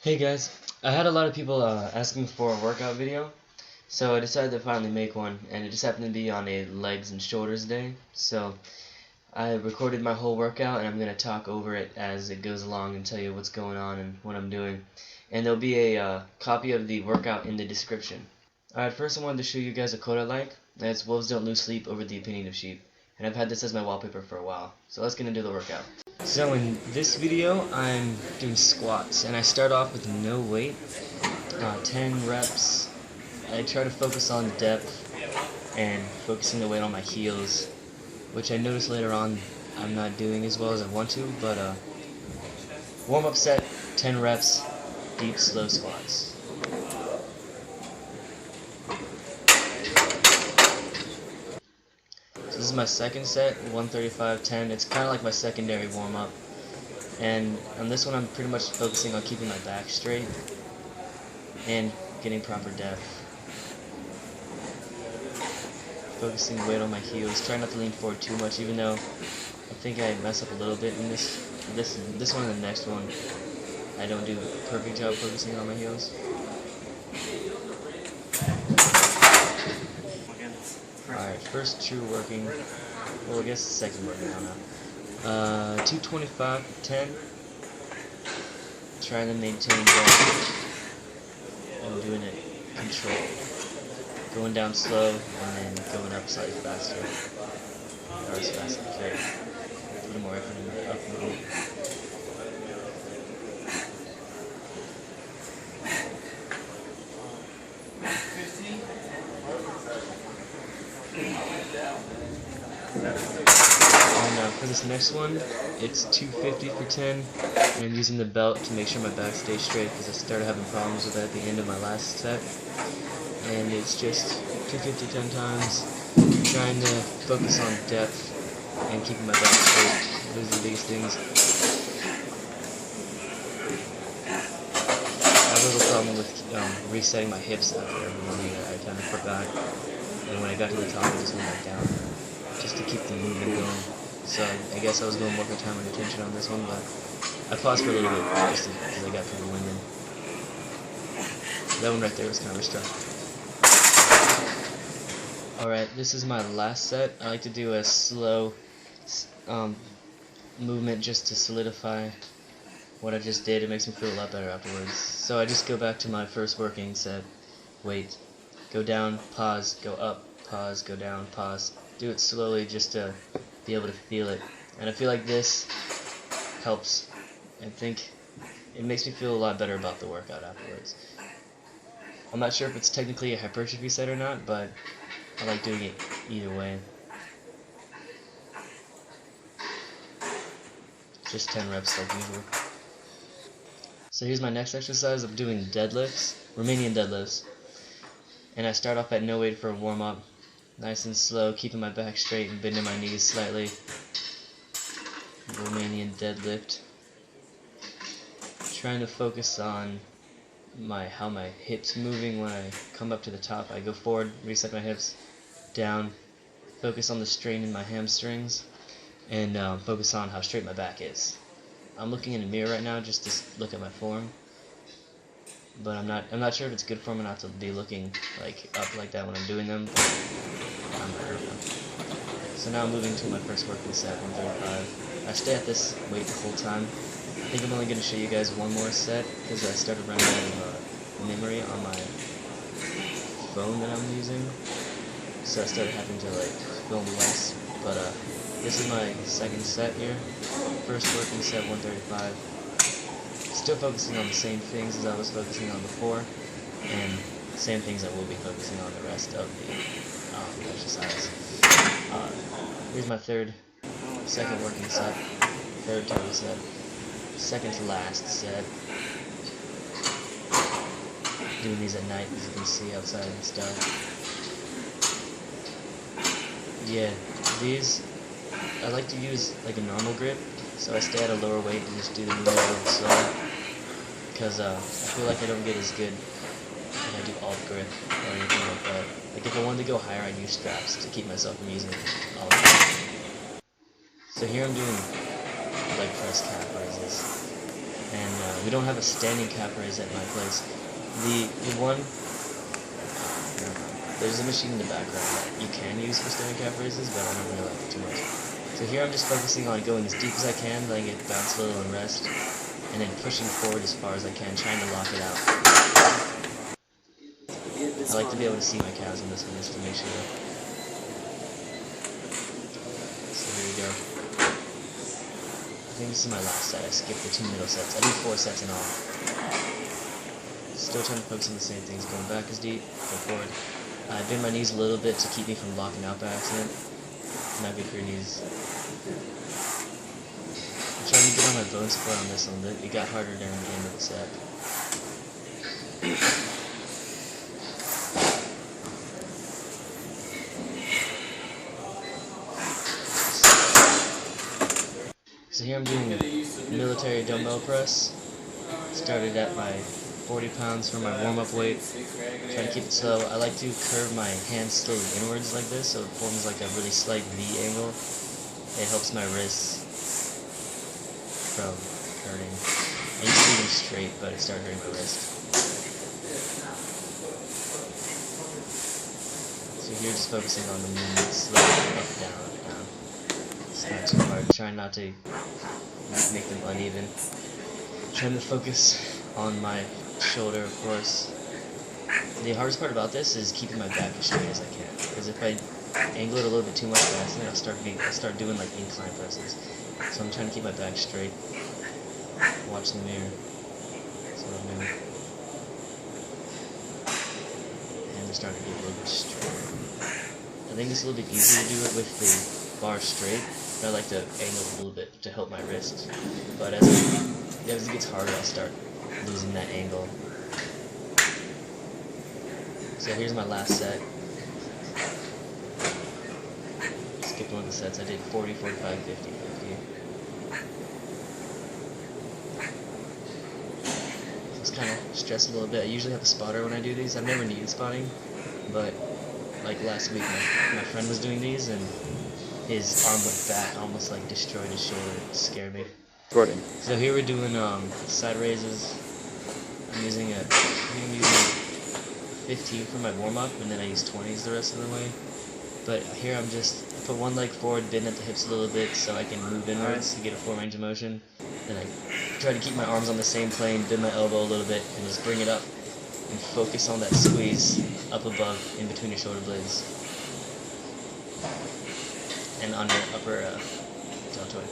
Hey guys, I had a lot of people asking for a workout video, so I decided to finally make one, and it just happened to be on a legs and shoulders day. So I recorded my whole workout, and I'm going to talk over it as it goes along and tell you what's going on and what I'm doing. And there'll be a copy of the workout in the description. Alright, first I wanted to show you guys a quote I like, and it's "Wolves don't lose sleep over the opinion of sheep." And I've had this as my wallpaper for a while. So let's get into the workout. So in this video, I'm doing squats, and I start off with no weight, 10 reps. I try to focus on depth and focusing the weight on my heels, which I notice later on I'm not doing as well as I want to, but warm-up set, 10 reps, deep, slow squats. So this is my second set, 135-10. It's kind of like my secondary warm-up. And on this one I'm pretty much focusing on keeping my back straight and getting proper depth. Focusing weight on my heels. Try not to lean forward too much, even though I think I mess up a little bit in this one and the next one. I don't do a perfect job focusing on my heels. Alright, first true working, well I guess second working, I don't know. 225-10, trying to maintain that, and doing it controlled. Going down slow, and then going up slightly faster, or as fast as I can. A little more effort in the up movement. And for this next one, it's 250 for 10, and I'm using the belt to make sure my back stays straight because I started having problems with that at the end of my last set. And it's just 250 10 times, trying to focus on depth and keeping my back straight. Those are the biggest things. I have a little problem with resetting my hips after every one that I kind of forgot. And when I got to the top, I just went back down just to keep the movement going. So I guess I was going more for time and attention on this one, but I paused for a little bit just because I got kind of winded. That one right there was kind of restricted. Alright, this is my last set. I like to do a slow movement just to solidify what I just did. It makes me feel a lot better afterwards. So I just go back to my first working set. Wait, go down, pause, go up, pause, go down, pause. Do it slowly just to be able to feel it. And I feel like this helps. I think it makes me feel a lot better about the workout afterwards. I'm not sure if it's technically a hypertrophy set or not, but I like doing it either way. Just 10 reps like usual. So here's my next exercise. I'm doing deadlifts, Romanian deadlifts. And I start off at no weight for a warm-up. Nice and slow, keeping my back straight and bending my knees slightly. Romanian deadlift. Trying to focus on how my hips moving when I come up to the top. I go forward, reset my hips, down, focus on the strain in my hamstrings, and focus on how straight my back is. I'm looking in the mirror right now just to look at my form, but I'm not sure if it's good form or not to be looking like up like that when I'm doing them. I'm not sure. So now I'm moving to my first working set, 135. I stay at this weight the whole time. I think I'm only going to show you guys one more set because I started running out of memory on my phone that I'm using, so I started having to like film less. But this is my second set here. First working set, 135. Still focusing on the same things as I was focusing on before, and same things I will be focusing on the rest of the exercise. Here's my second working set, third total set. Second to last set. Doing these at night, as you can see outside and stuff. Yeah, these I like to use like a normal grip, so I stay at a lower weight and just do the movement a little slower. Because I feel like I don't get as good when I do alt grip or anything like that. Like if I wanted to go higher, I'd use straps to keep myself from using alt grip. So here I'm doing leg press calf raises, and we don't have a standing calf raise at my place. The one, there's a machine in the background that you can use for standing calf raises, but I don't really like it too much. So here I'm just focusing on going as deep as I can, letting it bounce a little and rest, and then pushing forward as far as I can, trying to lock it out. I like to be able to see my calves in this one just to make sure. So here we go. I think this is my last set. I skipped the 2 middle sets. I do 4 sets in all. Still trying to focus on the same things. Going back as deep, go forward. I bend my knees a little bit to keep me from locking out by accident. Not good for your knees. I'm trying to get on my bone support on this one, but it got harder during the end of the set. So here I'm doing military dumbbell press. Started at my 40 pounds for my warm-up weight. Try to keep it slow. I like to curve my hands slowly inwards like this, so it forms like a really slight V angle. It helps my wrists from hurting. I used to leave them straight, but it started hurting my wrist. So here just focusing on the movement, slowly up, down, up, down. It's not too hard. Trying not to make them uneven. Trying to focus on my shoulder, of course. The hardest part about this is keeping my back as straight as I can, because if I angle it a little bit too much fast, then I'll start doing like incline presses. So I'm trying to keep my back straight. Watch the mirror. That's what I'm doing. And they're starting to get a little bit straighter. I think it's a little bit easier to do it with the bar straight, but I like to angle it a little bit to help my wrist. But as it gets harder, I start losing that angle. So here's my last set. Skipped one of the sets. I did 40, 45, 50, 50. I was kind of stressed a little bit. I usually have a spotter when I do these. I've never needed spotting, but like last week my friend was doing these and his arm went back, almost like destroyed his shoulder. It scared me. Recording. So here we're doing side raises. I'm using 15 for my warm-up, and then I use 20s the rest of the way. But here I put one leg forward, bend at the hips a little bit so I can move inwards to get a full range of motion. Then I try to keep my arms on the same plane, bend my elbow a little bit, and just bring it up and focus on that squeeze up above in between your shoulder blades and on your upper deltoid.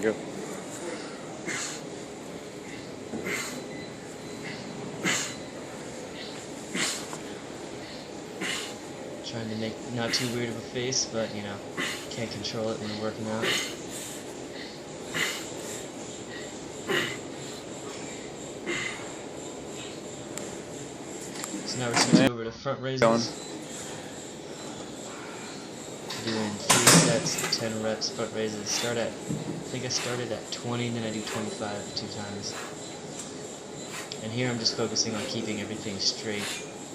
Go. Trying to make not too weird of a face, but you know, can't control it when you're working out. So now we're switching over to front raises. Doing 3 sets, 10 reps, front raises. I think I started at 20, and then I do 25 2 times. And here I'm just focusing on keeping everything straight,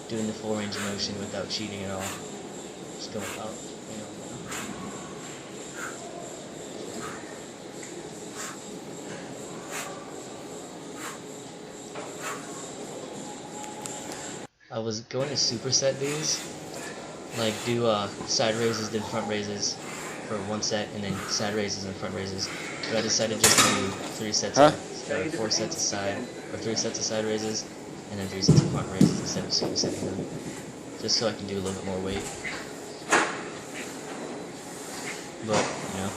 doing the full range of motion without cheating at all. Just going up, you know. I was going to superset these, like do side raises then front raises for 1 set, and then side raises and front raises. But I decided just to do 3 sets, 4 sets of side, or 3 sets of side raises, and then 3 sets of front raises instead of supersetting them, just so I can do a little bit more weight. But you know,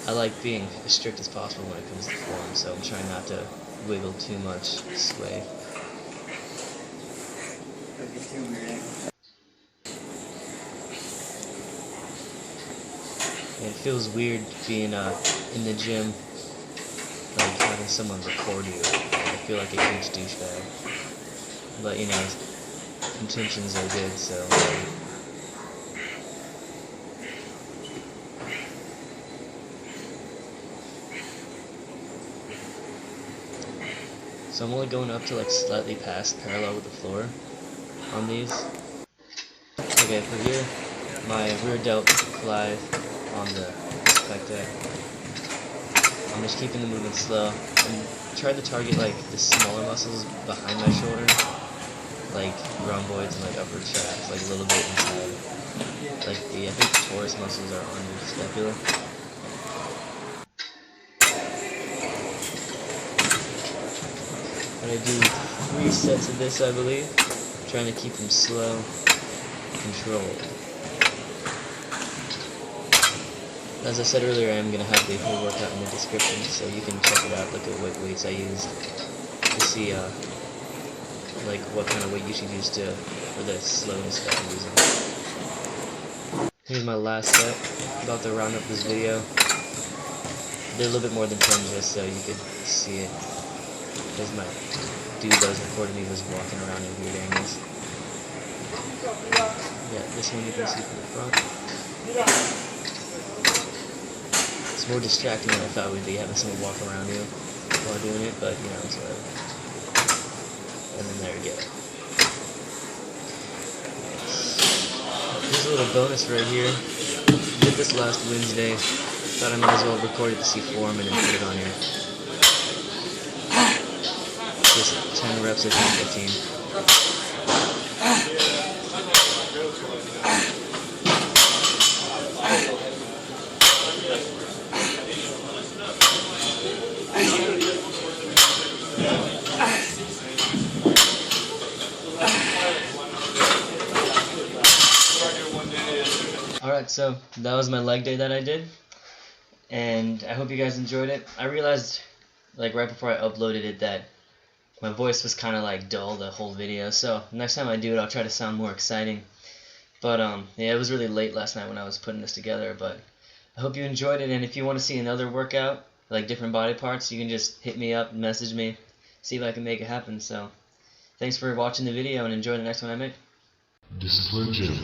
I like being as strict as possible when it comes to form, so I'm trying not to wiggle too much, sway. It feels weird being in the gym, like having someone record you. I feel like a huge douchebag. But you know, intentions are good, so. So I'm only going up to like slightly past parallel with the floor on these. Okay, for here, my rear Delt Fly on the pec deck. I'm just keeping the movement slow and try to target like the smaller muscles behind my shoulder, like rhomboids and like upper traps, like a little bit inside. Like I think the torus muscles are on your scapula. And I do 3 sets of this, I believe, trying to keep them slow, controlled. As I said earlier, I am going to have the whole workout in the description, so you can check it out, look at what weights I used to see like what kind of weight you should use for the slowness that I'm using. Here's my last set, about to round up this video. Did a little bit more than 10 just so you could see it, because my dude that was recording me was walking around in weird angles. Yeah, this one you can see from the front. It's more distracting than I thought it would be, having someone walk around you while doing it, but you know, it's whatever. And then there you go. Here's a little bonus right here. Did this last Wednesday. Thought I might as well record it to see form and then put it on here. Just 10 reps at 15. Alright, so that was my leg day that I did, and I hope you guys enjoyed it. I realized, like right before I uploaded it, that my voice was kind of like dull the whole video, so next time I do it I'll try to sound more exciting. But yeah, it was really late last night when I was putting this together, but I hope you enjoyed it, and if you want to see another workout, like different body parts, you can just hit me up, message me, see if I can make it happen. So thanks for watching the video, and enjoy the next one I make. Discipline Gym.